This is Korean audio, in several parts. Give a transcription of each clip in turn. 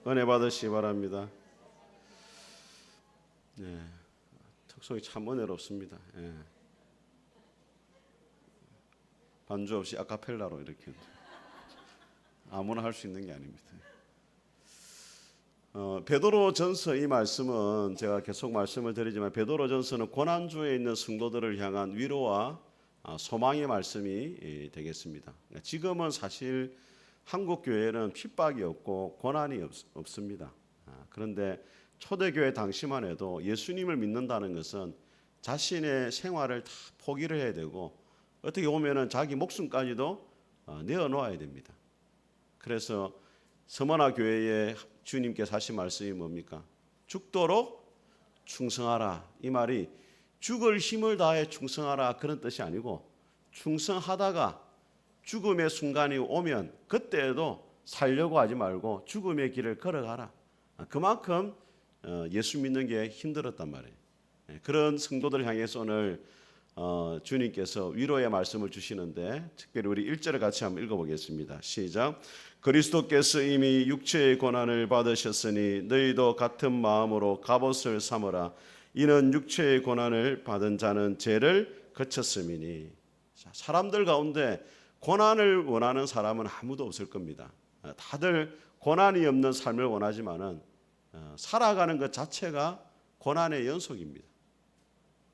은혜 받으시기 바랍니다. 네, 특성이 참 은혜롭습니다. 예. 반주 없이 아카펠라로 이렇게 아무나 할 수 있는 게 아닙니다. 베드로전서 이 말씀은 제가 계속 말씀을 드리지만 베드로전서는 고난주에 있는 성도들을 향한 위로와 소망의 말씀이 되겠습니다. 지금은 사실 한국 교회는 핍박이 없고 고난이 없습니다. 그런데 초대교회 당시만 해도 예수님을 믿는다는 것은 자신의 생활을 다 포기를 해야 되고 어떻게 보면은 자기 목숨까지도 내어놓아야 됩니다. 그래서 서머나 교회에 주님께서 하신 말씀이 뭡니까? 죽도록 충성하라. 이 말이 죽을 힘을 다해 충성하라 그런 뜻이 아니고 충성하다가 죽음의 순간이 오면 그때에도 살려고 하지 말고 죽음의 길을 걸어가라. 그만큼 예수 믿는 게 힘들었단 말이에요. 그런 성도들 향해서 오늘 주님께서 위로의 말씀을 주시는데 특별히 우리 1절을 같이 한번 읽어보겠습니다. 시작. 그리스도께서 이미 육체의 고난을 받으셨으니 너희도 같은 마음으로 갑옷을 삼으라. 이는 육체의 고난을 받은 자는 죄를 거쳤음이니. 사람들 가운데 고난을 원하는 사람은 아무도 없을 겁니다. 다들 고난이 없는 삶을 원하지만은 살아가는 것 자체가 고난의 연속입니다.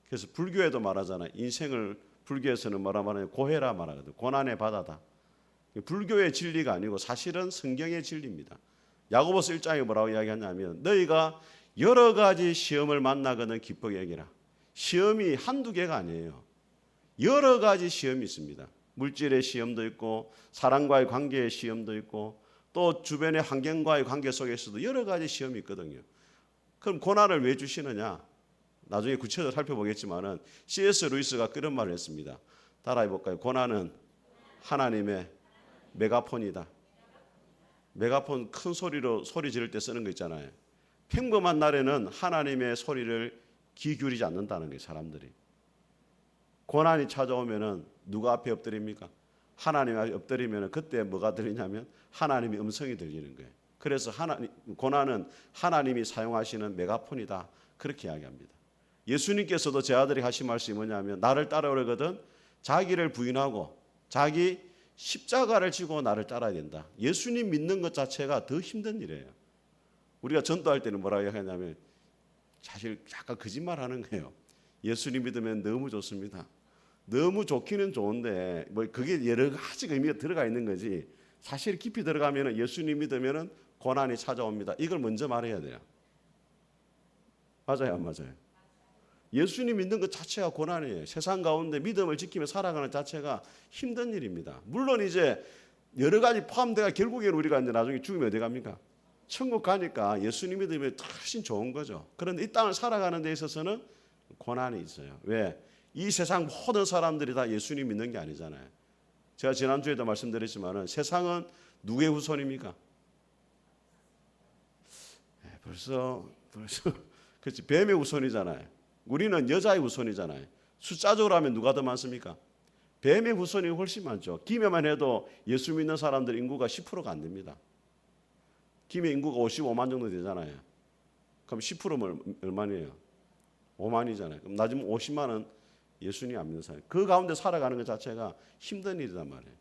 그래서 불교에도 말하잖아요. 인생을 불교에서는 뭐라 말하냐면 고해라 말하거든요. 고난의 바다다. 불교의 진리가 아니고 사실은 성경의 진리입니다. 야고보서 1장에 뭐라고 이야기하냐면 너희가 여러 가지 시험을 만나거든 기쁘게 여기라. 시험이 한두 개가 아니에요. 여러 가지 시험이 있습니다. 물질의 시험도 있고 사랑과의 관계의 시험도 있고 또 주변의 환경과의 관계 속에서도 여러 가지 시험이 있거든요. 그럼 고난을 왜 주시느냐? 나중에 구체적으로 살펴보겠지만은 C.S. 루이스가 그런 말을 했습니다. 따라해 볼까요? 고난은 하나님의 메가폰이다. 메가폰 큰 소리로 소리 지를 때 쓰는 거 있잖아요. 평범한 날에는 하나님의 소리를 귀 기울이지 않는다는 거예요, 사람들이. 고난이 찾아오면은 누가 앞에 엎드립니까? 하나님 앞에 엎드리면은 그때 뭐가 들리냐면 하나님의 음성이 들리는 거예요. 그래서 고난은 하나님이 사용하시는 메가폰이다. 그렇게 이야기합니다. 예수님께서도 제 아들이 하신 말씀이 뭐냐면 나를 따라오려거든 자기를 부인하고 자기 십자가를 지고 나를 따라야 된다. 예수님 믿는 것 자체가 더 힘든 일이에요. 우리가 전도할 때는 뭐라고 하냐면 사실 약간 거짓말하는 거예요. 예수님 믿으면 너무 좋습니다. 너무 좋기는 좋은데 뭐 그게 여러 가지 의미가 들어가 있는 거지. 사실 깊이 들어가면 예수님 믿으면 고난이 찾아옵니다. 이걸 먼저 말해야 돼요. 맞아요, 안 맞아요? 예수님 믿는 것 자체가 고난이에요. 세상 가운데 믿음을 지키며 살아가는 자체가 힘든 일입니다. 물론 이제 여러 가지 포함돼가 결국에는 우리가 이제 나중에 죽으면 어디 갑니까? 천국 가니까 예수님 믿으면 훨씬 좋은 거죠. 그런데 이 땅을 살아가는 데 있어서는 고난이 있어요. 왜? 이 세상 모든 사람들이 다 예수님 믿는 게 아니잖아요. 제가 지난주에도 말씀드렸지만 세상은 누구의 후손입니까? 벌써 그렇지, 뱀의 후손이잖아요. 우리는 여자의 후손이잖아요. 숫자적으로 하면 누가 더 많습니까? 뱀의 후손이 훨씬 많죠. 김해만 해도 예수 믿는 사람들 인구가 10%가 안 됩니다. 김해 인구가 55만 정도 되잖아요. 그럼 10%면 얼마네요? 5만이잖아요. 그럼 나중에 50만은 예수님 안 믿는 사람. 그 가운데 살아가는 것 자체가 힘든 일이란 말이에요.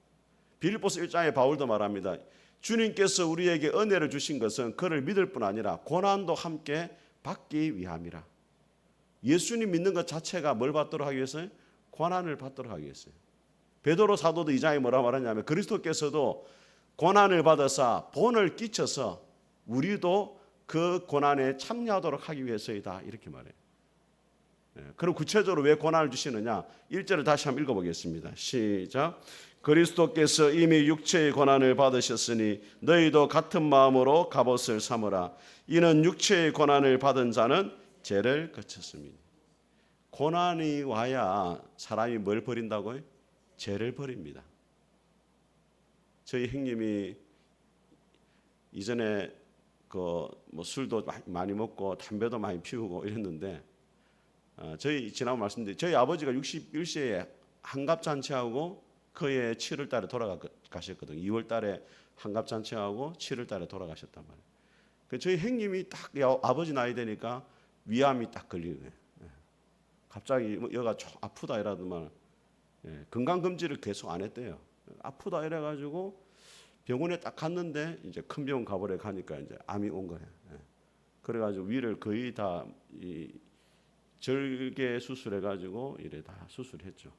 빌립보서 1장에 바울도 말합니다. 주님께서 우리에게 은혜를 주신 것은 그를 믿을 뿐 아니라 고난도 함께 받기 위함이라. 예수님 믿는 것 자체가 뭘 받도록 하기 위해서요? 고난을 받도록 하기 위해서요. 베드로 사도도 2장에 뭐라 말하냐면 그리스도께서도 고난을 받아서 본을 끼쳐서 우리도 그 고난에 참여하도록 하기 위해서이다. 이렇게 말해요. 그럼 구체적으로 왜 고난을 주시느냐? 1절을 다시 한번 읽어보겠습니다. 시작. 그리스도께서 이미 육체의 고난을 받으셨으니 너희도 같은 마음으로 갑옷을 삼으라. 이는 육체의 고난을 받은 자는 죄를 거쳤습니다. 고난이 와야 사람이 뭘 버린다고요? 죄를 버립니다. 저희 형님이 이전에 뭐 술도 많이 먹고 담배도 많이 피우고 이랬는데 저희 지난번 말씀드린 저희 아버지가 61세에 한갑잔치하고 그해 7월 달에 돌아가셨거든요. 2월 달에 한갑잔치하고 7월 달에 돌아가셨단 말이에요. 저희 형님이 딱 아버지 나이 되니까 위암이 딱 걸리는 거예요. 갑자기 여가 아프다 이러더만 건강검진을 계속 안 했대요. 아프다 이래가지고 병원에 딱 갔는데 이제 큰 병원 가보래 가니까 이제 암이 온 거예요. 그래가지고 위를 거의 다 절개 수술해가지고 이래 다 수술했죠.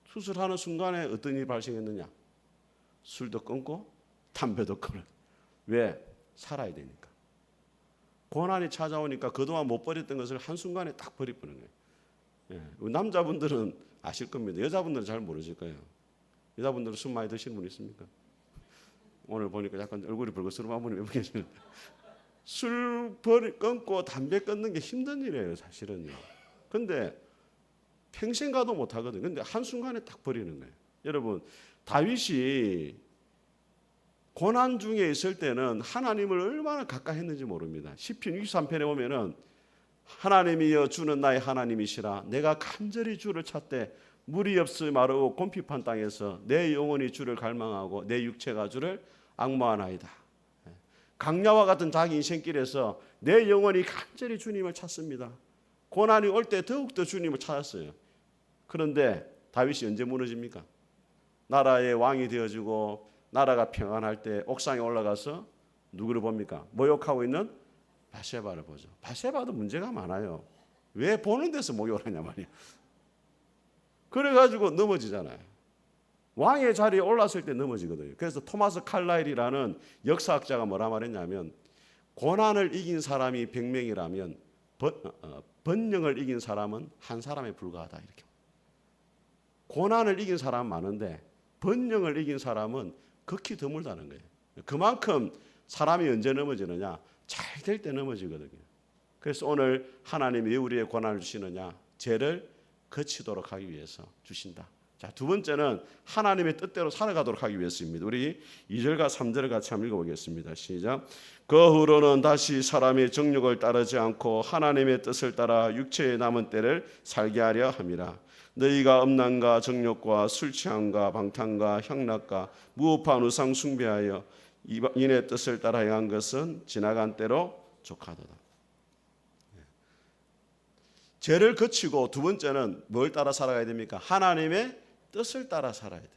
수술하는 순간에 어떤 일이 발생했느냐? 술도 끊고 담배도 끊어. 왜? 살아야 되니까. 고난이 찾아오니까 그동안 못 버렸던 것을 한순간에 딱 버려버리는 거예요. 남자분들은 아실 겁니다. 여자분들은 잘 모르실 거예요. 여자분들은 술 많이 드시는 분 있습니까? 오늘 보니까 약간 얼굴이 붉어스러운 분이 몇 분 계시는데 술 끊고 담배 끊는 게 힘든 일이에요, 사실은요. 근데 평생 가도 못 하거든요. 근데 한순간에 딱 버리는 거예요. 여러분, 다윗이 고난 중에 있을 때는 하나님을 얼마나 가까이 했는지 모릅니다. 시편 63편에 보면은 하나님이여 주는 나의 하나님이시라 내가 간절히 주를 찾되 물이 없이 마르고 곰핍한 땅에서 내 영혼이 주를 갈망하고 내 육체가 주를 악모하나이다. 강야와 같은 자기 인생길에서 내 영혼이 간절히 주님을 찾습니다. 고난이 올 때 더욱더 주님을 찾았어요. 그런데 다윗이 언제 무너집니까? 나라의 왕이 되어지고 나라가 평안할 때 옥상에 올라가서 누구를 봅니까? 모욕하고 있는 바세바를 보죠. 바세바도 문제가 많아요. 왜 보는 데서 모욕을 하냐 말이야. 그래가지고 넘어지잖아요. 왕의 자리에 올랐을 때 넘어지거든요. 그래서 토마스 칼라일이라는 역사학자가 뭐라 말했냐면 고난을 이긴 사람이 100명이라면 번영을 이긴 사람은 한 사람에 불과하다 이렇게. 고난을 이긴 사람은 많은데 번영을 이긴 사람은 극히 드물다는 거예요. 그만큼 사람이 언제 넘어지느냐? 잘 될 때 넘어지거든요. 그래서 오늘 하나님이 왜 우리의 고난을 주시느냐? 죄를 거치도록 하기 위해서 주신다. 자, 두 번째는 하나님의 뜻대로 살아가도록 하기 위해서입니다. 우리 2절과 3절을 같이 한번 읽어보겠습니다. 시작. 그 후로는 다시 사람의 정욕을 따르지 않고 하나님의 뜻을 따라 육체의 남은 때를 살게 하려 함이라. 너희가 음란과 정욕과 술 취함과 방탕과 향락과 무법한 우상 숭배하여 이방인의 뜻을 따라 행한 것은 지나간 때로 족하도다. 죄를 거치고 두 번째는 뭘 따라 살아가야 됩니까? 하나님의 뜻을 따라 살아야 돼.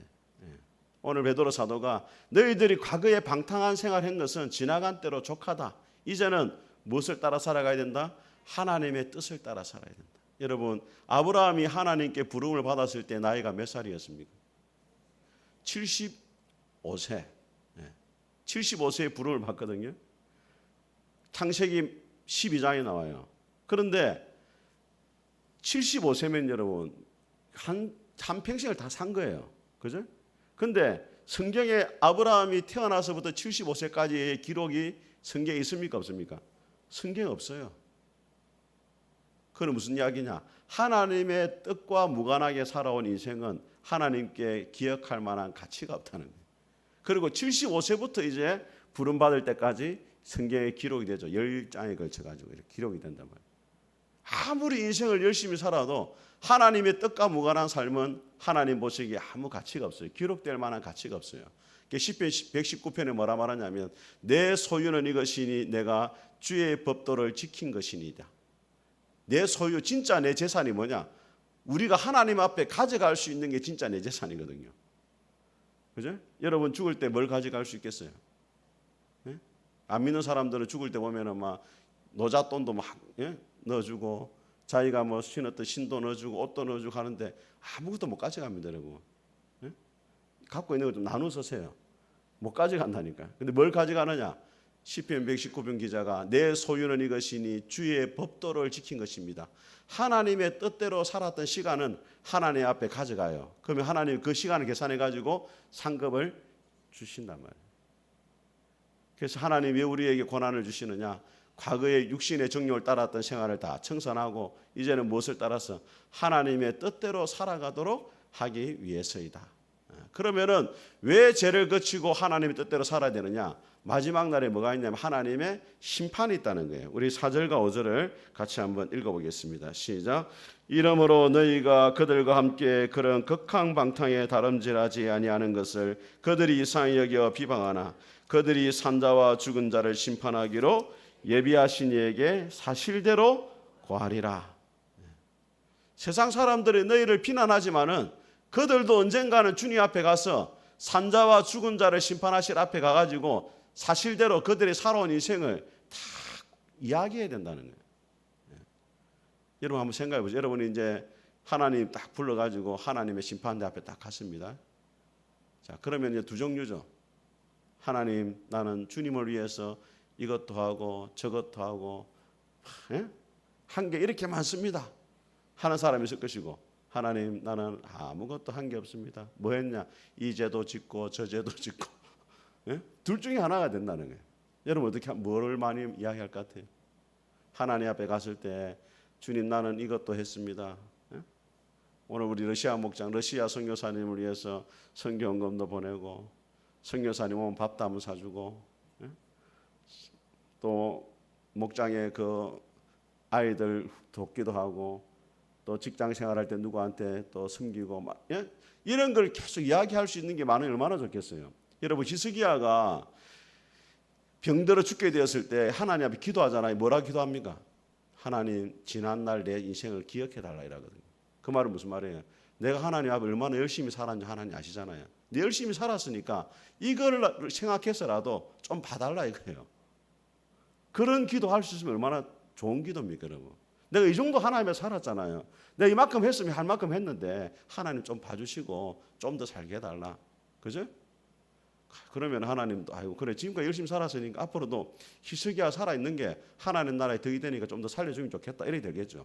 오늘 베드로 사도가 너희들이 과거에 방탕한 생활한 것은 지나간 때로 족하다. 이제는 무엇을 따라 살아가야 된다? 하나님의 뜻을 따라 살아야 된다. 여러분, 아브라함이 하나님께 부름을 받았을 때 나이가 몇 살이었습니까? 75세. 75세에 부름을 받거든요. 창세기 12장에 나와요. 그런데 75세면 여러분 한 평생을 다 산 거예요. 그죠? 근데 성경에 아브라함이 태어나서부터 75세까지의 기록이 성경에 있습니까? 없습니까? 성경에 없어요. 그건 무슨 이야기냐? 하나님의 뜻과 무관하게 살아온 인생은 하나님께 기억할 만한 가치가 없다는 거예요. 그리고 75세부터 이제 부름받을 때까지 성경에 기록이 되죠. 10장에 걸쳐가지고 이렇게 기록이 된단 말이에요. 아무리 인생을 열심히 살아도 하나님의 뜻과 무관한 삶은 하나님 보시기에 아무 가치가 없어요. 기록될 만한 가치가 없어요. 시편 119편에 뭐라 말하냐면 내 소유는 이것이니 내가 주의 법도를 지킨 것이니이다. 내 소유, 진짜 내 재산이 뭐냐? 우리가 하나님 앞에 가져갈 수 있는 게 진짜 내 재산이거든요. 그죠? 여러분 죽을 때 뭘 가져갈 수 있겠어요? 네? 안 믿는 사람들은 죽을 때 보면은 막 노잣돈도 막 넣어주고 자기가 뭐 신었던 신도 넣어주고 옷도 넣어주고 하는데 아무것도 못 가져갑니다, 여러분. 네? 갖고 있는 거 좀 나눠서 세요. 못 가져간다니까. 근데 뭘 가져가느냐? 시편 119편 기자가 내 소유는 이것이니 주의 법도를 지킨 것입니다. 하나님의 뜻대로 살았던 시간은 하나님 앞에 가져가요. 그러면 하나님 그 시간을 계산해 가지고 상급을 주신단 말이에요. 그래서 하나님 왜 우리에게 고난을 주시느냐? 과거의 육신의 정욕을 따랐던 생활을 다 청산하고 이제는 무엇을 따라서 하나님의 뜻대로 살아가도록 하기 위해서이다. 그러면은 왜 죄를 거치고 하나님의 뜻대로 살아야 되느냐? 마지막 날에 뭐가 있냐면 하나님의 심판이 있다는 거예요. 우리 4절과 5절을 같이 한번 읽어보겠습니다. 시작. 이러므로 너희가 그들과 함께 그런 극한 방탕에 다름질하지 아니하는 것을 그들이 이상히 여겨 비방하나 그들이 산자와 죽은 자를 심판하기로 예비하신 이에게 사실대로 고하리라. 세상 사람들이 너희를 비난하지만은 그들도 언젠가는 주님 앞에 가서 산자와 죽은 자를 심판하실 앞에 가가지고 사실대로 그들이 살아온 인생을 다 이야기해야 된다는 거예요. 여러분 한번 생각해 보세요. 여러분이 이제 하나님 딱 불러가지고 하나님의 심판대 앞에 딱 갔습니다. 자, 그러면 이제 두 종류죠. 하나님, 나는 주님을 위해서 이것도 하고 저것도 하고 한 게 이렇게 많습니다 하는 사람이 있을 것이고, 하나님, 나는 아무것도 한 게 없습니다. 뭐 했냐? 이 죄도 짓고 저 죄도 짓고. 둘 중에 하나가 된다는 거예요. 여러분 어떻게 뭐를 많이 이야기할 것 같아요? 하나님 앞에 갔을 때 주님, 나는 이것도 했습니다. 오늘 우리 러시아 목장, 러시아 선교사님을 위해서 선교원금도 보내고, 선교사님 오면 밥도 한번 사주고, 또 목장에 그 아이들 돕기도 하고, 또 직장 생활할 때 누구한테 또 섬기고 막 이런 걸 계속 이야기할 수 있는 게 많으면 얼마나 좋겠어요. 여러분 히스기야가 병들어 죽게 되었을 때 하나님 앞에 기도하잖아요. 뭐라 기도합니까? 하나님, 지난날 내 인생을 기억해 달라 이라거든요. 그 말은 무슨 말이에요? 내가 하나님 앞에 얼마나 열심히 살았는지 하나님 아시잖아요. 네 열심히 살았으니까 이걸 생각해서라도 좀 봐달라 이거예요. 그런 기도할 수 있으면 얼마나 좋은 기도입니까, 여러분? 내가 이 정도 하나님에 살았잖아요. 내가 이만큼 했으면 할 만큼 했는데 하나님 좀 봐주시고 좀 더 살게 해달라. 그죠? 그러면 하나님도 아이고 그래 지금까지 열심히 살았으니까 앞으로도 히스기야 살아있는 게 하나님 나라에 덕이 되니까 좀 더 살려주면 좋겠다 이렇게 되겠죠.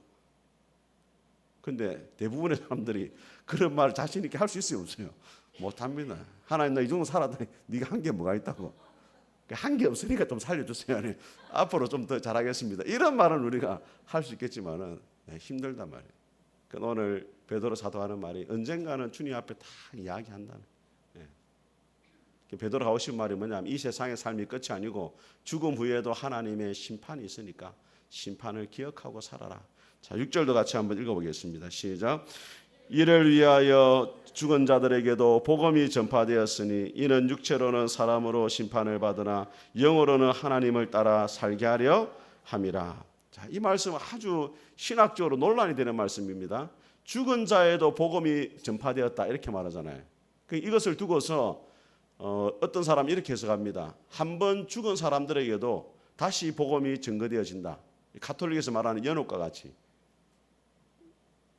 근데 대부분의 사람들이 그런 말을 자신 있게 할 수 있어요, 없어요? 못합니다. 하나님 나 이 정도 살았더니 네가 한 게 뭐가 있다고. 한 게 없으니까 좀 살려주세요. 아니, 앞으로 좀 더 잘하겠습니다. 이런 말은 우리가 할 수 있겠지만은 힘들단 말이에요. 그러니까 오늘 베드로 사도하는 말이 언젠가는 주님 앞에 다 이야기한다는. 베드로가 하고 싶은 말이 뭐냐면 이 세상의 삶이 끝이 아니고 죽음 후에도 하나님의 심판이 있으니까 심판을 기억하고 살아라. 자, 6절도 같이 한번 읽어보겠습니다. 시작. 이를 위하여 죽은 자들에게도 복음이 전파되었으니 이는 육체로는 사람으로 심판을 받으나 영으로는 하나님을 따라 살게 하려 함이라. 자, 이 말씀은 아주 신학적으로 논란이 되는 말씀입니다. 죽은 자에도 복음이 전파되었다 이렇게 말하잖아요. 이것을 두고서 어떤 사람이 이렇게 해석합니다. 한 번 죽은 사람들에게도 다시 복음이 증거되어진다. 가톨릭에서 말하는 연옥과 같이.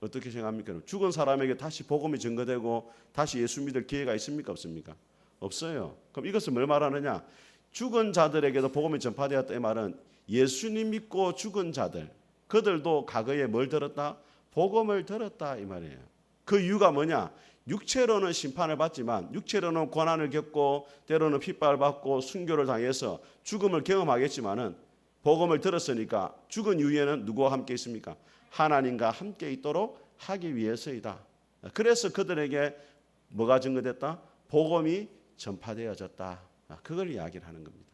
어떻게 생각합니까? 죽은 사람에게 다시 복음이 증거되고 다시 예수 믿을 기회가 있습니까? 없습니까? 없어요. 그럼 이것은 뭘 말하느냐? 죽은 자들에게도 복음이 전파되었다 이 말은 예수님 믿고 죽은 자들, 그들도 과거에 뭘 들었다? 복음을 들었다 이 말이에요. 그 이유가 뭐냐? 육체로는 심판을 받지만 육체로는 고난을 겪고 때로는 핍박을 받고 순교를 당해서 죽음을 경험하겠지만은 복음을 들었으니까 죽은 이후에는 누구와 함께 있습니까? 하나님과 함께 있도록 하기 위해서이다. 그래서 그들에게 뭐가 증거됐다? 복음이 전파되어졌다. 그걸 이야기를 하는 겁니다.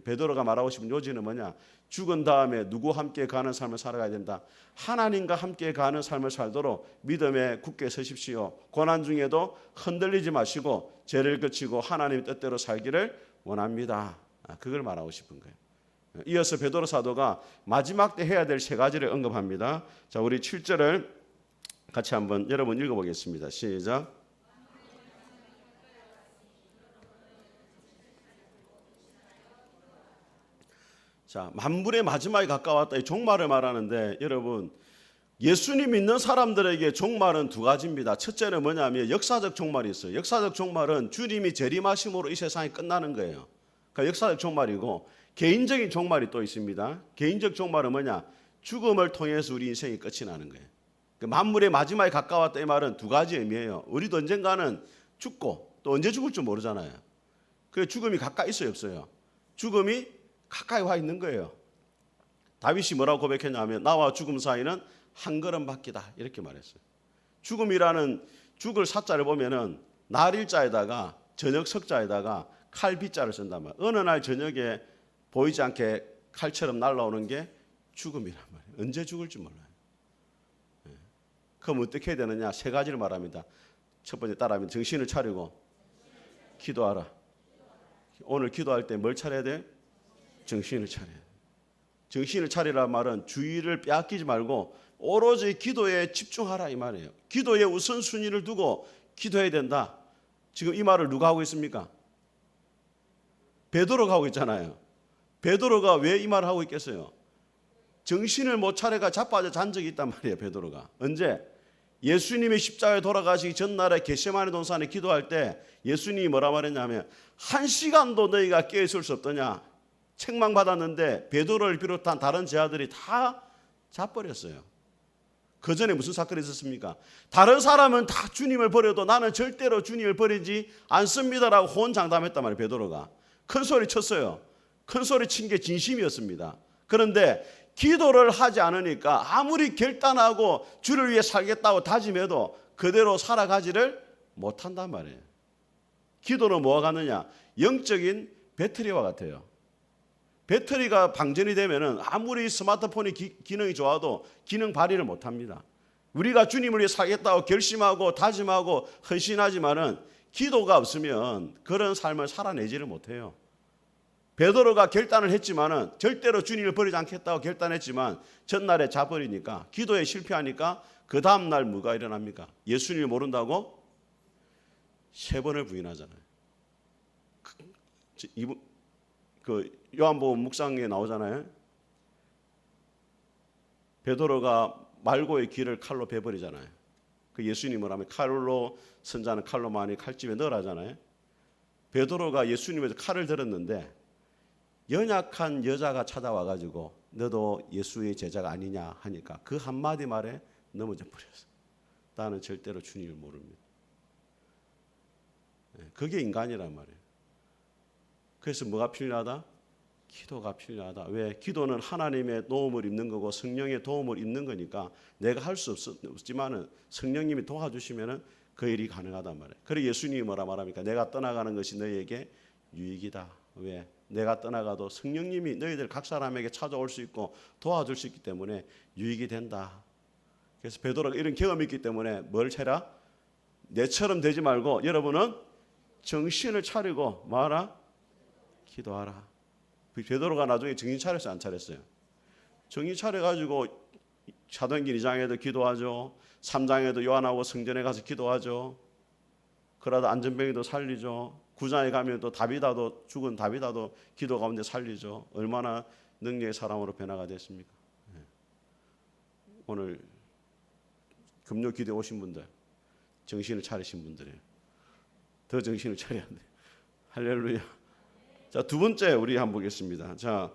베드로가 말하고 싶은 요지는 뭐냐? 죽은 다음에 누구와 함께 가는 삶을 살아가야 된다. 하나님과 함께 가는 삶을 살도록 믿음에 굳게 서십시오. 고난 중에도 흔들리지 마시고 죄를 그치고 하나님의 뜻대로 살기를 원합니다. 그걸 말하고 싶은 거예요. 이어서 베드로 사도가 마지막 때 해야 될 세 가지를 언급합니다. 자, 우리 7절을 같이 한번 여러분 읽어보겠습니다. 시작. 자, 만물의 마지막에 가까웠다. 이 종말을 말하는데 여러분 예수님 믿는 사람들에게 종말은 두 가지입니다. 첫째는 뭐냐면 역사적 종말이 있어요. 역사적 종말은 주님이 재림하심으로 이 세상이 끝나는 거예요. 그러니까 역사적 종말이고 개인적인 종말이 또 있습니다. 개인적 종말은 뭐냐? 죽음을 통해서 우리 인생이 끝이 나는 거예요. 만물의 마지막에 가까웠다 이 말은 두 가지 의미예요. 우리도 언젠가는 죽고 또 언제 죽을 줄 모르잖아요. 그 죽음이 가까이 있어요, 없어요? 죽음이 가까이 와 있는 거예요. 다윗이 뭐라고 고백했냐면 나와 죽음 사이는 한 걸음 밖이다 이렇게 말했어요. 죽음이라는 죽을 사자를 보면은 날일자에다가 저녁 석자에다가 칼비자를 쓴단 말이에요. 어느 날 저녁에 보이지 않게 칼처럼 날아오는 게 죽음이란 말이에요. 언제 죽을지 몰라요. 그럼 어떻게 해야 되느냐? 세 가지를 말합니다. 첫 번째 따라하면 정신을 차리고 기도하라. 오늘 기도할 때 뭘 차려야 돼? 정신을 차려야 돼. 정신을 차리란 말은 주의를 빼앗기지 말고 오로지 기도에 집중하라 이 말이에요. 기도에 우선순위를 두고 기도해야 된다. 지금 이 말을 누가 하고 있습니까? 베드로가 하고 있잖아요. 베드로가 왜 이 말을 하고 있겠어요? 정신을 못 차려가 자빠져 잔 적이 있단 말이에요. 베드로가. 언제? 예수님이 십자가에 돌아가시기 전날에 겟세마네 동산에 기도할 때 예수님이 뭐라 말했냐면 1시간도 너희가 깨어있을 수 없더냐. 책망받았는데 베드로를 비롯한 다른 제자들이 다 자버렸어요. 그 전에 무슨 사건이 있었습니까? 다른 사람은 다 주님을 버려도 나는 절대로 주님을 버리지 않습니다라고 호언장담했단 말이에요. 베드로가. 큰 소리 쳤어요. 큰 소리 친 게 진심이었습니다. 그런데 기도를 하지 않으니까 아무리 결단하고 주를 위해 살겠다고 다짐해도 그대로 살아가지를 못한단 말이에요. 기도는 뭐와 같느냐? 영적인 배터리와 같아요. 배터리가 방전이 되면은 아무리 스마트폰이 기능이 좋아도 기능 발휘를 못합니다. 우리가 주님을 위해 살겠다고 결심하고 다짐하고 헌신하지만은 기도가 없으면 그런 삶을 살아내지를 못해요. 베드로가 결단을 했지만은 절대로 주님을 버리지 않겠다고 결단했지만 전날에 자버리니까 기도에 실패하니까 그 다음 날 뭐가 일어납니까? 예수님을 모른다고 3번을 부인하잖아요. 그 요한복음 묵상에 나오잖아요. 베드로가 말고의 귀를 칼로 베버리잖아요. 그 예수님을 하면 칼로 선자는 칼로 많이 칼집에 넣으라잖아요. 베드로가 예수님에서 칼을 들었는데 연약한 여자가 찾아와가지고 너도 예수의 제자가 아니냐 하니까 그 한마디 말에 넘어져 버렸어요. 나는 절대로 주님을 모릅니다. 그게 인간이란 말이에요. 그래서 뭐가 필요하다? 기도가 필요하다. 왜? 기도는 하나님의 도움을 입는 거고 성령의 도움을 입는 거니까 내가 할 수 없지만은 성령님이 도와주시면은 그 일이 가능하단 말이에요. 그래 예수님이 뭐라 말합니까? 내가 떠나가는 것이 너희에게 유익이다. 왜? 내가 떠나가도 성령님이 너희들 각 사람에게 찾아올 수 있고 도와줄 수 있기 때문에 유익이 된다. 그래서 베드로가 이런 경험이 있기 때문에 뭘 차려? 내처럼 되지 말고 여러분은 정신을 차리고 뭐하라? 기도하라. 베드로가 나중에 정신 차렸어요? 안 차렸어요? 정신 차려가지고 사도행전 2장에도 기도하죠. 3장에도 요한하고 성전에 가서 기도하죠. 그러다 안전병이도 살리죠. 9장에 가면 또 다비다도 죽은 다비다도 기도 가운데 살리죠. 얼마나 능력의 사람으로 변화가 됐습니까? 오늘 금요 기도에 오신 분들 정신을 차리신 분들이에요. 더 정신을 차려야 돼. 할렐루야. 자, 두 번째 우리 한번 보겠습니다. 자,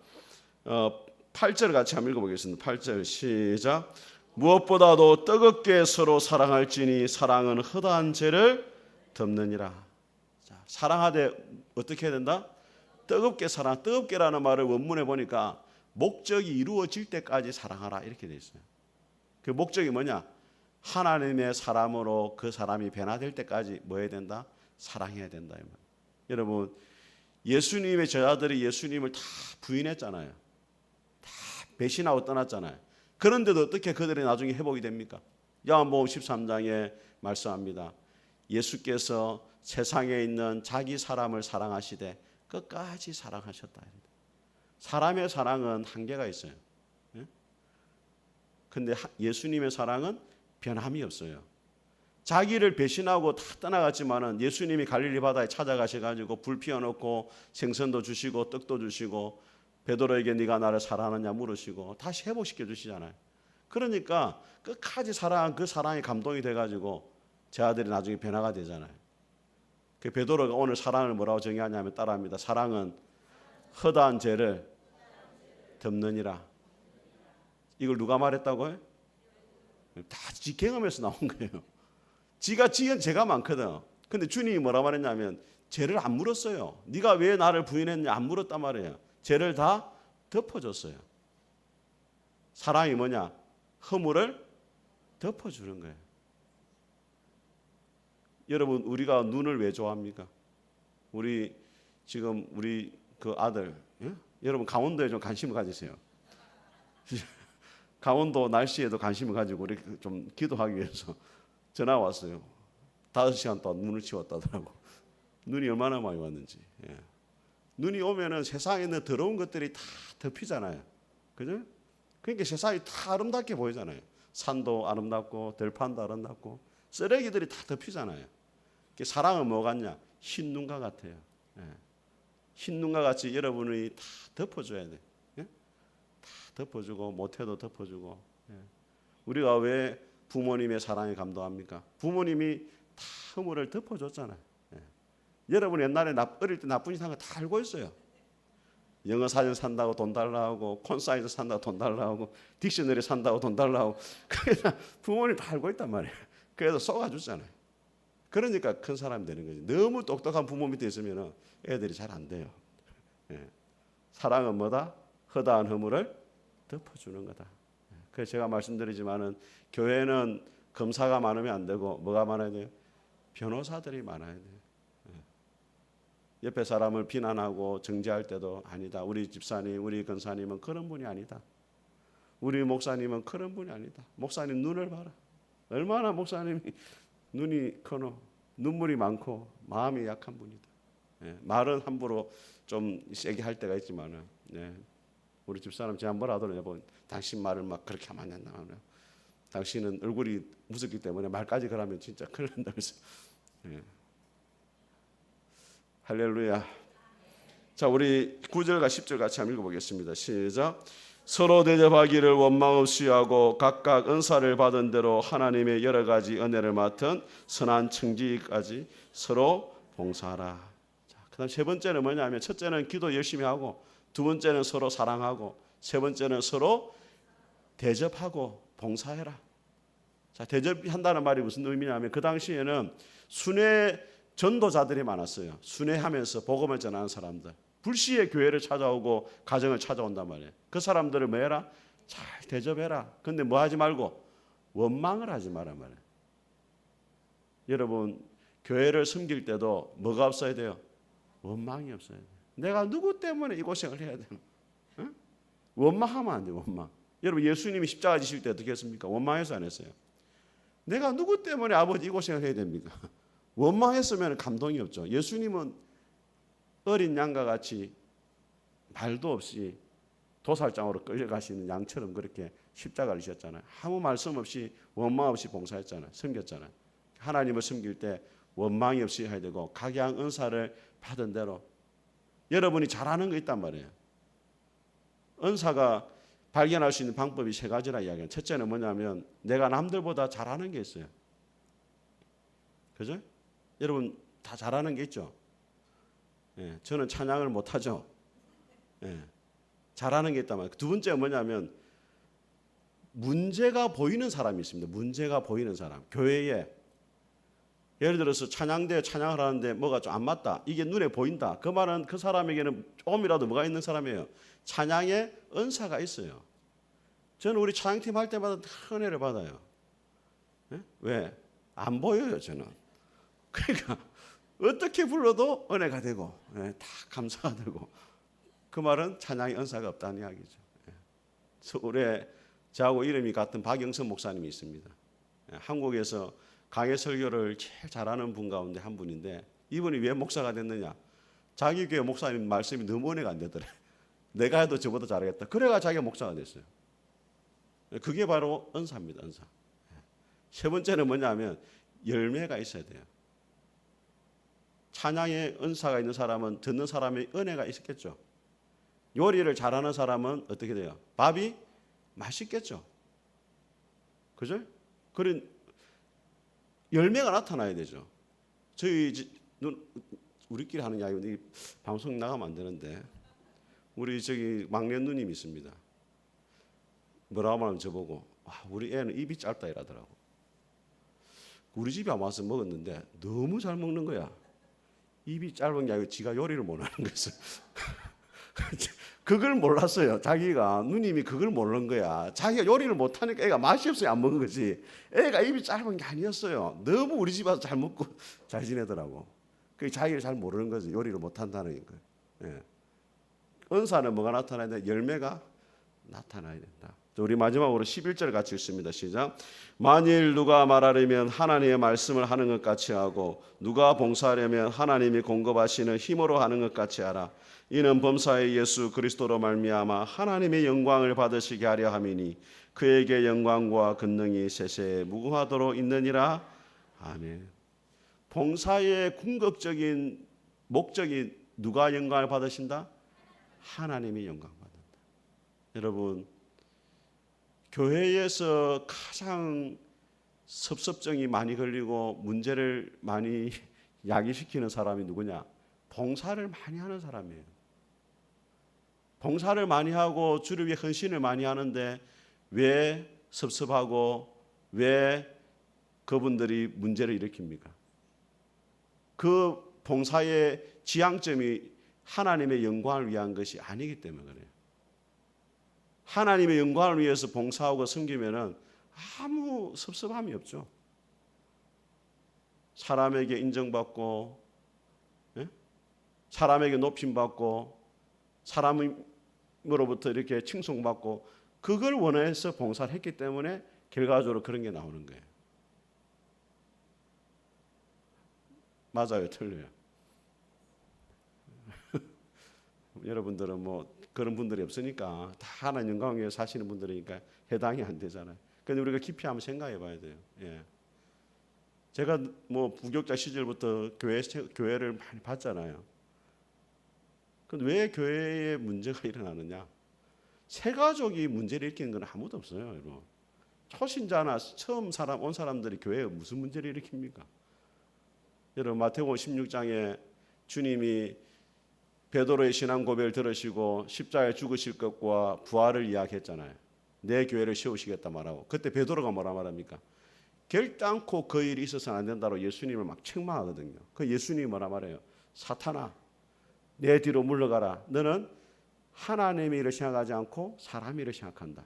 8절 같이 한번 읽어보겠습니다. 8절 시작. 무엇보다도 뜨겁게 서로 사랑할지니 사랑은 허다한 죄를 덮느니라. 자, 사랑하되 어떻게 해야 된다? 뜨겁게 사랑. 뜨겁게라는 말을 원문에 보니까 목적이 이루어질 때까지 사랑하라 이렇게 돼 있어요. 그 목적이 뭐냐? 하나님의 사람으로 그 사람이 변화될 때까지 뭐 해야 된다? 사랑해야 된다 이 말. 여러분 예수님의 제자들이 예수님을 다 부인했잖아요. 다 배신하고 떠났잖아요. 그런데도 어떻게 그들이 나중에 회복이 됩니까? 요한복음 13장에 말씀합니다. 예수께서 세상에 있는 자기 사람을 사랑하시되 끝까지 사랑하셨다. 사람의 사랑은 한계가 있어요. 그런데 예수님의 사랑은 변함이 없어요. 자기를 배신하고 다 떠나갔지만은 예수님이 갈릴리 바다에 찾아가셔가지고 불 피워놓고 생선도 주시고 떡도 주시고 베드로에게 네가 나를 사랑하느냐 물으시고 다시 회복시켜 주시잖아요. 그러니까 끝까지 사랑한 그 사랑이 감동이 돼가지고 제자들이 나중에 변화가 되잖아요. 그 베드로가 오늘 사랑을 뭐라고 정의하냐면 따라합니다. 사랑은 허다한 죄를 덮느니라. 이걸 누가 말했다고요? 다 지 경험에서 나온 거예요. 지가 지은 죄가 많거든. 근데 주님이 뭐라 말했냐면 죄를 안 물었어요. 네가 왜 나를 부인했냐 안 물었단 말이에요. 죄를 다 덮어줬어요. 사랑이 뭐냐? 허물을 덮어주는 거예요. 여러분 우리가 눈을 왜 좋아합니까? 우리 지금 우리 그 아들 여러분 강원도에 좀 관심을 가지세요. 강원도 날씨에도 관심을 가지고 우리 좀 기도하기 위해서 전화 왔어요. 5시간 동안 눈을 치웠다더라고. 눈이 얼마나 많이 왔는지. 예. 눈이 오면은 세상에 있는 더러운 것들이 다 덮이잖아요. 그죠? 그러니까 세상이 다 아름답게 보이잖아요. 산도 아름답고 들판도 아름답고 쓰레기들이 다 덮이잖아요. 사랑은 뭐 같냐? 흰 눈과 같아요. 예. 흰 눈과 같이 여러분이 다 덮어줘야 돼. 예? 다 덮어주고 못해도 덮어주고. 예. 우리가 왜 부모님의 사랑에 감동합니까? 부모님이 다 허물을 덮어줬잖아요. 예. 여러분 옛날에 어릴 때 나쁜 짓 한 거 다 알고 있어요. 영어 사전 산다고 돈 달라 하고 콘사이즈 산다고 돈 달라 하고 딕셔너리 산다고 돈 달라 하고 그래서 부모님 다 알고 있단 말이에요. 그래서 쏘아주잖아요. 그러니까 큰 사람이 되는 거지. 너무 똑똑한 부모 밑에 있으면 애들이 잘 안 돼요. 예. 사랑은 뭐다? 허다한 허물을 덮어주는 거다. 그래서 제가 말씀드리지만은 교회는 검사가 많으면 안 되고 뭐가 많아야 돼요? 변호사들이 많아야 돼요. 옆에 사람을 비난하고 정죄할 때도 아니다. 우리 집사님, 우리 권사님은 그런 분이 아니다. 우리 목사님은 그런 분이 아니다. 목사님 눈을 봐라. 얼마나 목사님이 눈이 커노. 눈물이 많고 마음이 약한 분이다. 예, 말은 함부로 좀 세게 할 때가 있지만은 예, 우리 집사람 지난번에 하더니 당신 말을 막 그렇게 하면 안 된다. 당신은 얼굴이 무섭기 때문에 말까지 그러면 진짜 큰일 난다. 그래서 예. 할렐루야. 자, 우리 9절과 10절 같이 한번 읽어보겠습니다. 시작. 서로 대접하기를 원망 없이 하고 각각 은사를 받은 대로 하나님의 여러 가지 은혜를 맡은 선한 청지기까지 서로 봉사하라. 자, 그다음 세 번째는 뭐냐면 첫째는 기도 열심히 하고 두 번째는 서로 사랑하고 세 번째는 서로 대접하고 봉사해라. 자, 대접한다는 말이 무슨 의미냐면 그 당시에는 순회 전도자들이 많았어요. 순회하면서 복음을 전하는 사람들. 불시에 교회를 찾아오고 가정을 찾아온단 말이에요. 그 사람들을 뭐 해라? 잘 대접해라. 근데 뭐 하지 말고 원망을 하지 마라 말이에요. 여러분 교회를 섬길 때도 뭐가 없어야 돼요? 원망이 없어야 돼요. 내가 누구 때문에 이 고생을 해야 되나? 응? 원망하면 안 돼요. 원망. 여러분 예수님이 십자가 지실 때 어떻게 했습니까? 원망해서 안 했어요. 내가 누구 때문에 아버지 이 고생을 해야 됩니까? 원망했으면 감동이 없죠. 예수님은 어린 양과 같이 말도 없이 도살장으로 끌려가시는 양처럼 그렇게 십자가를 지셨잖아요. 아무 말씀 없이 원망 없이 봉사했잖아요. 섬겼잖아요. 하나님을 섬길 때 원망이 없이 해야 되고 각양 은사를 받은 대로 여러분이 잘하는 거 있단 말이에요. 은사가 발견할 수 있는 방법이 세 가지라 이야기해요. 첫째는 뭐냐면 내가 남들보다 잘하는 게 있어요. 그죠? 여러분 다 잘하는 게 있죠. 예, 저는 찬양을 못하죠. 예, 잘하는 게 있단 말이에요. 두 번째가 뭐냐면 문제가 보이는 사람이 있습니다. 문제가 보이는 사람. 교회에 예를 들어서 찬양대 찬양을 하는데 뭐가 좀 안 맞다. 이게 눈에 보인다. 그 말은 그 사람에게는 조금이라도 뭐가 있는 사람이에요. 찬양의 은사가 있어요. 저는 우리 찬양팀 할 때마다 은혜를 받아요. 예? 왜? 안 보여요 저는. 그러니까 어떻게 불러도 은혜가 되고 예, 다 감사가 되고 그 말은 찬양의 은사가 없다는 이야기죠. 예. 서울에 저하고 이름이 같은 박영선 목사님이 있습니다. 예, 한국에서 강해 설교를 제일 잘하는 분 가운데 한 분인데 이분이 왜 목사가 됐느냐? 자기 교회 목사님 말씀이 너무 은혜가 안 되더래. 내가 해도 저보다 잘하겠다. 그래가 자기가 목사가 됐어요. 그게 바로 은사입니다. 은사. 세 번째는 뭐냐면 열매가 있어야 돼요. 찬양의 은사가 있는 사람은 듣는 사람의 은혜가 있겠죠. 요리를 잘하는 사람은 어떻게 돼요? 밥이 맛있겠죠. 그죠? 그런 열매가 나타나야 되죠. 우리끼리 하는 이야기인데 방송 나가면 안 되는데 우리 막내 누님이 있습니다. 뭐라고 하면 저보고 우리 애는 입이 짧다 이러더라고. 우리 집에 와서 먹었는데 너무 잘 먹는 거야. 입이 짧은 게 아니고 지가 요리를 못하는 거였어. 그걸 몰랐어요. 자기가 누님이 그걸 모르는 거야. 자기가 요리를 못하니까 애가 맛이 없어요. 안 먹은 거지. 애가 입이 짧은 게 아니었어요. 너무 우리 집 와서 잘 먹고 잘 지내더라고. 그 자기를 잘 모르는 거지. 요리를 못한다는 거예요. 예. 은사는 뭐가 나타나야 돼? 열매가 나타나야 된다. 우리 마지막으로 11절 같이 읽습니다. 시작. 만일 누가 말하려면 하나님의 말씀을 하는 것 같이 하고 누가 봉사하려면 하나님이 공급하시는 힘으로 하는 것 같이 하라. 이는 범사의 예수 그리스도로 말미암아 하나님의 영광을 받으시게 하려 함이니 그에게 영광과 권능이 세세에 무궁하도록 있느니라. 아멘. 봉사의 궁극적인 목적이 누가 영광을 받으신다? 하나님이 영광 받는다. 여러분, 교회에서 가장 섭섭증이 많이 걸리고 문제를 많이 야기시키는 사람이 누구냐? 봉사를 많이 하는 사람이에요. 봉사를 많이 하고 주를 위해 헌신을 많이 하는데 왜 섭섭하고 왜 그분들이 문제를 일으킵니까? 그 봉사의 지향점이 하나님의 영광을 위한 것이 아니기 때문에 그래요. 하나님의 영광을 위해서 봉사하고 섬기면은 아무 섭섭함이 없죠. 사람에게 인정받고, 사람에게 높임받고, 사람으로부터 이렇게 칭송받고, 그걸 원해서 봉사를 했기 때문에 결과적으로 그런 게 나오는 거예요. 맞아요, 틀려요. 여러분들은 뭐 그런 분들이 없으니까 다 하나님 영광 위에 사시는 분들이니까 해당이 안 되잖아요. 그런데 우리가 깊이 한번 생각해 봐야 돼요. 예. 제가 뭐 부교육자 시절부터 교회를 많이 봤잖아요. 그런데 왜 교회에 문제가 일어나느냐? 새 가족이 문제를 일으키는 건 아무도 없어요, 여러분. 초신자나 처음 온 사람들이 교회에 무슨 문제를 일으킵니까? 여러분 마태복음 16장에 주님이 베드로의 신앙 고백을 들으시고 십자가에 죽으실 것과 부활을 이야기했잖아요. 내 교회를 세우시겠다 말하고 그때 베드로가 뭐라 말합니까? 결단코 그 일이 있어서는 안 된다고 예수님을 막 책망하거든요. 그 예수님이 뭐라 말해요? 사탄아, 내 뒤로 물러가라. 너는 하나님의 일을 생각하지 않고 사람의 일을 생각한다.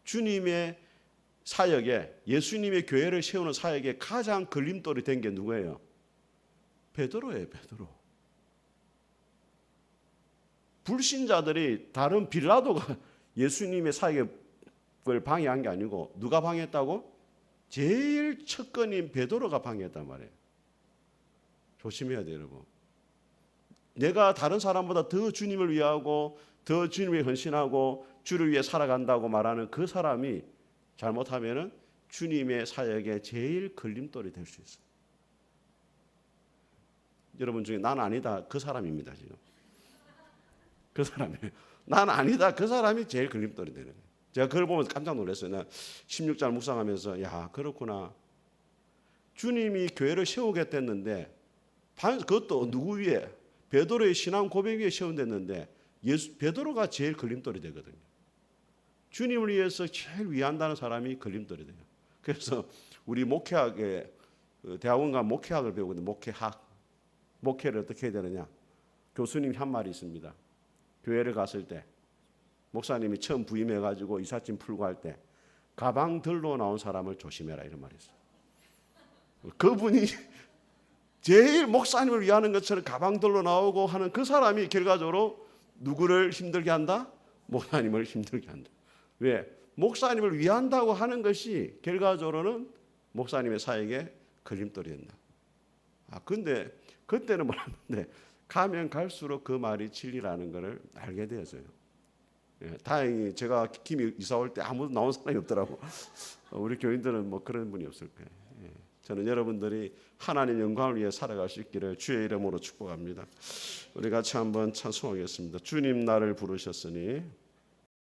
주님의 사역에, 예수님의 교회를 세우는 사역에 가장 걸림돌이 된 게 누구예요? 베드로예요, 베드로. 불신자들이 다른 빌라도가 예수님의 사역을 방해한 게 아니고 누가 방해했다고? 제일 첫건인 베드로가 방해했단 말이에요. 조심해야 돼요, 여러분. 내가 다른 사람보다 더 주님을 위하고 더 주님을 헌신하고 주를 위해 살아간다고 말하는 그 사람이 잘못하면은 주님의 사역에 제일 걸림돌이 될 수 있어요. 여러분 중에 난 아니다 그 사람입니다 지금. 그 사람이에요. 난 아니다 그 사람이 제일 걸림돌이 되는 거예요. 제가 그걸 보면서 깜짝 놀랐어요. 나 16장 묵상하면서 야 그렇구나. 주님이 교회를 세우겠다는데 그것도 누구 위에? 베드로의 신앙 고백 위에 세운댔는데 베드로가 제일 걸림돌이 되거든요. 주님을 위해서 제일 위한다는 사람이 걸림돌이 돼요. 그래서 우리 목회학에 대학원 가면 목회학을 배우거든요. 목회를 어떻게 해야 되느냐? 교수님이 한 말이 있습니다. 교회를 갔을 때 목사님이 처음 부임해가지고 이삿짐 풀고 할 때 가방 들러 나온 사람을 조심해라 이런 말이 있어요. 그분이 제일 목사님을 위하는 것처럼 가방 들러 나오고 하는 그 사람이 결과적으로 누구를 힘들게 한다? 목사님을 힘들게 한다. 왜? 목사님을 위한다고 하는 것이 결과적으로는 목사님의 사역에 걸림돌이 된다. 근데 그때는 몰랐는데 가면 갈수록 그 말이 진리라는 것을 알게 되었어요. 예, 다행히 제가 김이 이사 올 때 아무도 나온 사람이 없더라고. 우리 교인들은 뭐 그런 분이 없을 거예요. 예, 저는 여러분들이 하나님 영광을 위해 살아갈 수 있기를 주의 이름으로 축복합니다. 우리 같이 한번 찬송하겠습니다. 주님 나를 부르셨으니